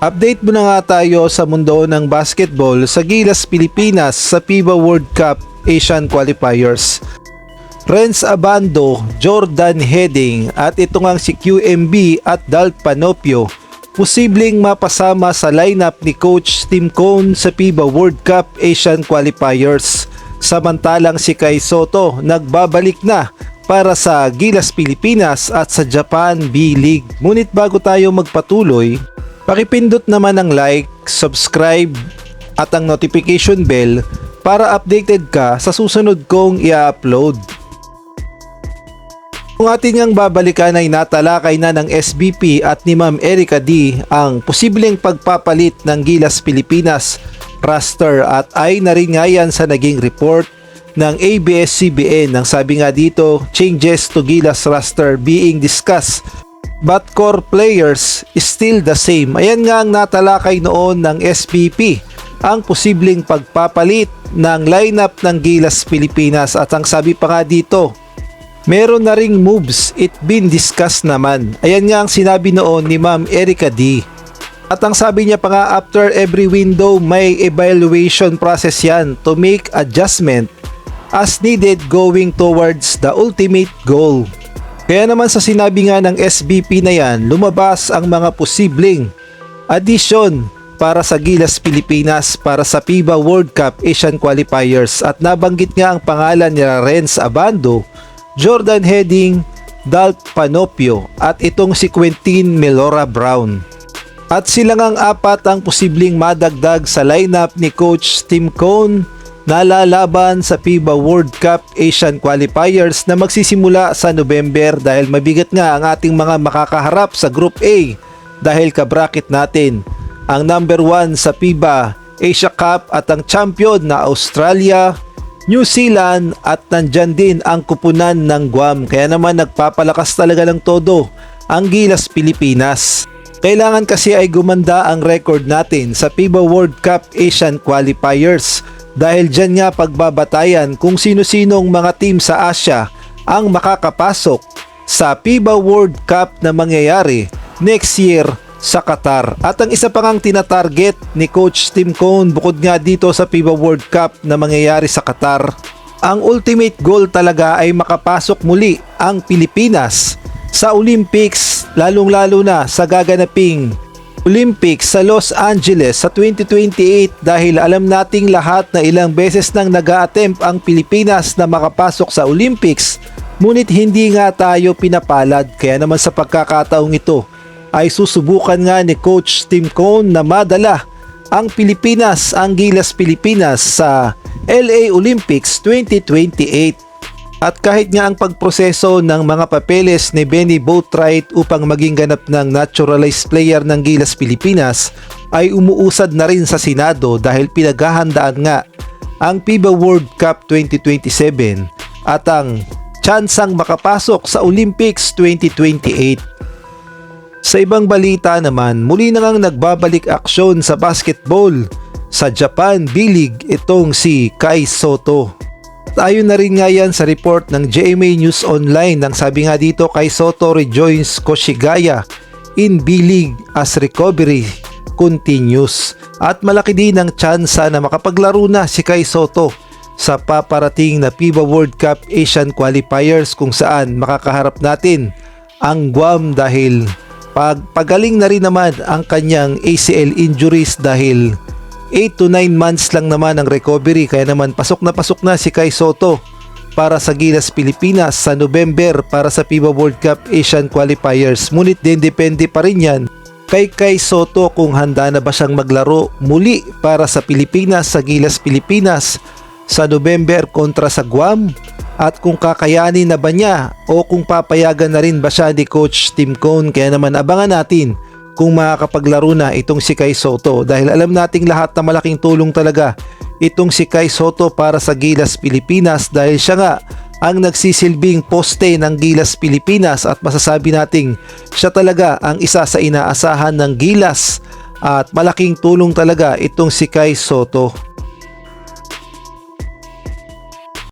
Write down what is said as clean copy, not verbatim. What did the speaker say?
Update muna nga tayo sa mundo ng basketball sa Gilas Pilipinas sa FIBA World Cup Asian Qualifiers. Renz Abando, Jordan Heading at ito ngang si QMB at Dalt Panopio posibleng mapasama sa lineup ni Coach Tim Cone sa FIBA World Cup Asian Qualifiers. Samantalang si Kai Sotto nagbabalik na para sa Gilas Pilipinas at sa Japan B-League. Ngunit bago tayo magpatuloy, pakipindot naman ang like, subscribe at ang notification bell para updated ka sa susunod kong i-upload. Kung atin ngang babalikan ay natalakay na ng SBP at ni Ma'am Erica D ang posibleng pagpapalit ng Gilas Pilipinas roster at ay na rin nga yan sa naging report ng ABS-CBN. Nang sabi nga dito, changes to Gilas roster being discussed but core players is still the same. Ayan nga ang natalakay noon ng SBP, ang posibleng pagpapalit ng lineup ng Gilas Pilipinas at ang sabi pa nga dito, meron na ring moves, it been discussed naman. Ayan nga ang sinabi noon ni Ma'am Erica D. At ang sabi niya pa nga, after every window may evaluation process yan to make adjustment as needed going towards the ultimate goal. Kaya naman sa sinabi nga ng SBP na yan, lumabas ang mga posibleng addition para sa Gilas Pilipinas para sa FIBA World Cup Asian Qualifiers at nabanggit nga ang pangalan ni Renz Abando, Jordan Heading, Dalt Panopio at itong si Quentin Melora Brown. At sila ngang apat ang posibleng madagdag sa lineup ni Coach Tim Cone na lalaban sa FIBA World Cup Asian Qualifiers na magsisimula sa November dahil mabigat nga ang ating mga makakaharap sa Group A dahil kabracket natin ang number 1 sa FIBA Asia Cup at ang champion na Australia, New Zealand at nandyan din ang kupunan ng Guam. Kaya naman nagpapalakas talaga ng todo ang Gilas Pilipinas. Kailangan kasi ay gumanda ang record natin sa FIBA World Cup Asian Qualifiers dahil dyan nga pagbabatayan kung sino-sinong mga team sa Asia ang makakapasok sa FIBA World Cup na mangyayari next year sa Qatar. At ang isa pa ngang tinatarget ni Coach Tim Cone bukod nga dito sa FIBA World Cup na mangyayari sa Qatar, ang ultimate goal talaga ay makapasok muli ang Pilipinas sa Olympics, lalong-lalo na sa gaganaping Olympics sa Los Angeles sa 2028 dahil alam nating lahat na ilang beses nang nag-a-attempt ang Pilipinas na makapasok sa Olympics ngunit hindi nga tayo pinapalad. Kaya naman sa pagkakataong ito ay susubukan nga ni Coach Tim Cone na madala ang Pilipinas, ang Gilas Pilipinas sa LA Olympics 2028. At kahit nga ang pagproseso ng mga papeles ni Benny Boatwright upang maging ganap ng naturalized player ng Gilas Pilipinas ay umuusad na rin sa Senado dahil pinaghahandaan nga ang FIBA World Cup 2027 at ang tsansang makapasok sa Olympics 2028. Sa ibang balita naman, muli na ngang nagbabalik aksyon sa basketball sa Japan B-League itong si Kai Sotto. At ayon na rin nga yan sa report ng GMA News Online nang sabi nga dito, Kai Sotto rejoins Koshigaya in B-League as recovery continues. At malaki din ang tsansa na makapaglaro na si Kai Sotto sa paparating na FIBA World Cup Asian Qualifiers kung saan makakaharap natin ang Guam dahil pagaling na rin naman ang kanyang ACL injuries dahil 8 to 9 months lang naman ang recovery. Kaya naman pasok na si Kai Sotto para sa Gilas Pilipinas sa November para sa FIBA World Cup Asian Qualifiers. Ngunit din depende pa rin yan kay Kai Sotto kung handa na ba siyang maglaro muli para sa Pilipinas sa Gilas Pilipinas sa November kontra sa Guam at kung kakayanin na ba niya o kung papayagan na rin ba siya ni Coach Tim Cone. Kaya naman abangan natin kung makakapaglaro na itong si Kai Sotto dahil alam nating lahat na malaking tulong talaga itong si Kai Sotto para sa Gilas Pilipinas dahil siya nga ang nagsisilbing poste ng Gilas Pilipinas at masasabi nating siya talaga ang isa sa inaasahan ng Gilas at malaking tulong talaga itong si Kai Sotto.